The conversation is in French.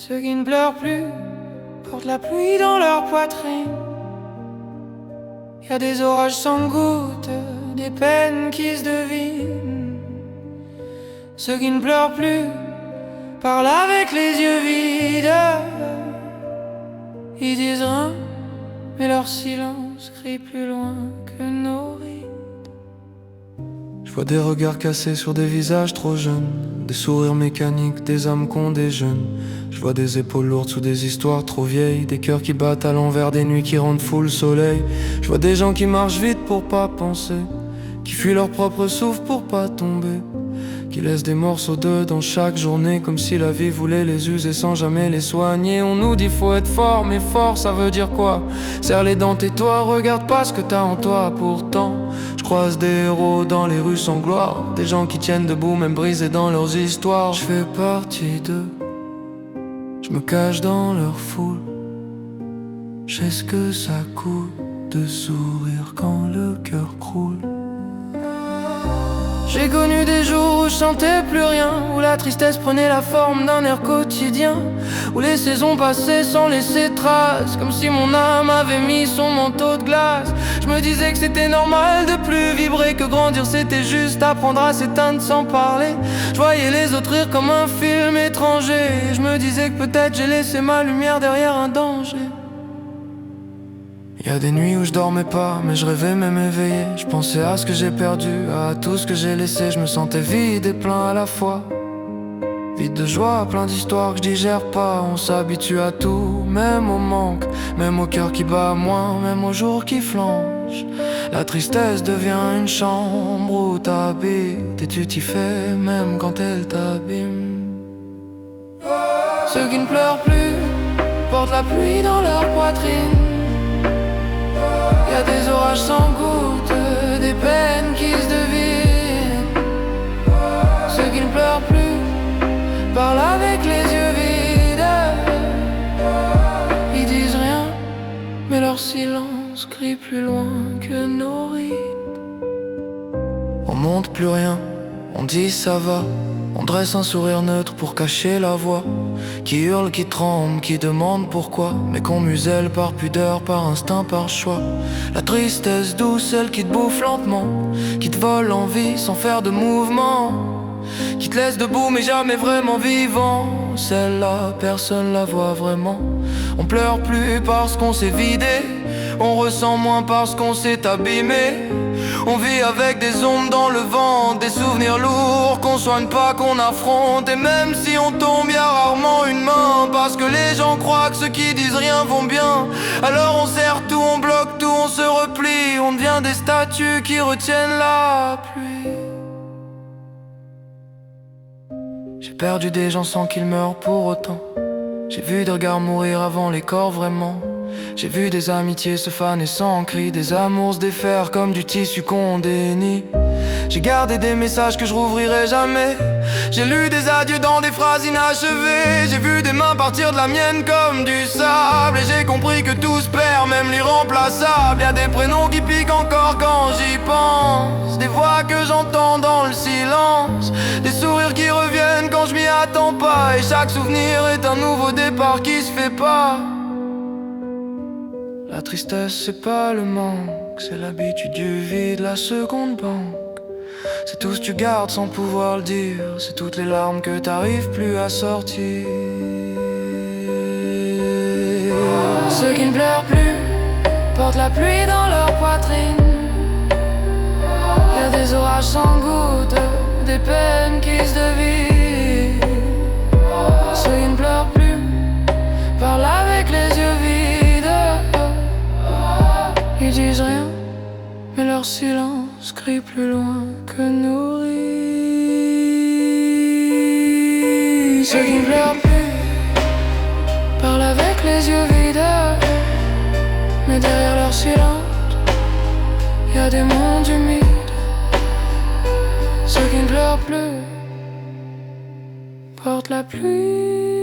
Ceux qui ne pleurent plus portent la pluie dans leur poitrine. Y a des orages sans gouttes, des peines qui se devinent. Ceux qui ne pleurent plus parlent avec les yeux vides. Ils disent rien, mais leur silence crie plus loin que nos rides. Je vois des regards cassés sur des visages trop jeunes, des sourires mécaniques, des âmes qu'ont des jeunes. Je vois des épaules lourdes sous des histoires trop vieilles, des cœurs qui battent à l'envers, des nuits qui rendent fou le soleil. Je vois des gens qui marchent vite pour pas penser, qui fuient leur propre souffle pour pas tomber, qui laissent des morceaux d'eux dans chaque journée, comme si la vie voulait les user sans jamais les soigner. On nous dit faut être fort, mais fort ça veut dire quoi? Serre les dents, tais-toi, regarde pas ce que t'as en toi. Pourtant, je croise des héros dans les rues sans gloire, des gens qui tiennent debout même brisés dans leurs histoires. Je fais partie d'eux, je me cache dans leur foule. Je sais ce que ça coûte de sourire quand le cœur croule. J'ai connu des jours où je sentais plus rien, où la tristesse prenait la forme d'un air quotidien, où les saisons passaient sans laisser trace, comme si mon âme avait mis son manteau de glace. Je me disais que c'était normal de plus vibrer, que grandir c'était juste apprendre à s'éteindre sans parler. Je voyais les autres rire comme un film étranger, et je me disais que peut-être j'ai laissé ma lumière derrière un danger. Y a des nuits où je dormais pas, mais je rêvais même éveillé. Je pensais à ce que j'ai perdu, à tout ce que j'ai laissé. Je me sentais vide et plein à la fois, vide de joie, plein d'histoires que je digère pas. On s'habitue à tout, même au manque, même au cœur qui bat moins, même aux jours qui flanchent. La tristesse devient une chambre où t'habites, et tu t'y fais même quand elle t'abîme. Ceux qui ne pleurent plus portent la pluie dans leur poitrine. Y a des orages sans gouttes, des peines qui se devinent. Ceux qui ne pleurent plus parlent avec les yeux vides. Ils disent rien, mais leur silence crie plus loin que nos rides. On monte plus rien, on dit ça va. On dresse un sourire neutre pour cacher la voix qui hurle, qui tremble, qui demande pourquoi, mais qu'on muselle par pudeur, par instinct, par choix. La tristesse douce, celle qui te bouffe lentement, qui te vole l'envie sans faire de mouvement, qui te laisse debout mais jamais vraiment vivant. Celle-là, personne la voit vraiment. On pleure plus parce qu'on s'est vidé, on ressent moins parce qu'on s'est abîmé. On vit avec des ombres dans le vent, des souvenirs lourds qu'on soigne pas, qu'on affronte. Et même si on tombe, y'a rarement une main, parce que les gens croient que ceux qui disent rien vont bien. Alors on serre tout, on bloque tout, on se replie, on devient des statues qui retiennent la pluie. J'ai perdu des gens sans qu'ils meurent pour autant. J'ai vu des regards mourir avant les corps vraiment. J'ai vu des amitiés se faner sans cri, des amours se défaire comme du tissu qu'on dénie. J'ai gardé des messages que je rouvrirai jamais. J'ai lu des adieux dans des phrases inachevées. J'ai vu des mains partir de la mienne comme du sable. Et j'ai compris que tout se perd, même l'irremplaçable. Y'a des prénoms qui piquent encore quand j'y pense, des voix que j'entends dans le silence, des sourires qui reviennent quand je m'y attends pas. Et chaque souvenir est un nouveau départ qui se fait pas. La tristesse c'est pas le manque, c'est l'habitude du vide, la seconde banque. C'est tout ce que tu gardes sans pouvoir le dire, c'est toutes les larmes que t'arrives plus à sortir. Ceux qui ne pleurent plus portent la pluie dans leur poitrine. Y a des orages sans gouttes, des peines qui se devinent. Ceux qui ne pleurent plus parlent avec les yeux vides. Ils disent rien, mais leur silence crie plus loin que nos rides. Ceux qui ne pleurent plus parlent avec les yeux vides, mais derrière leur silence, y a des mondes humides. Ceux qui ne pleurent plus portent la pluie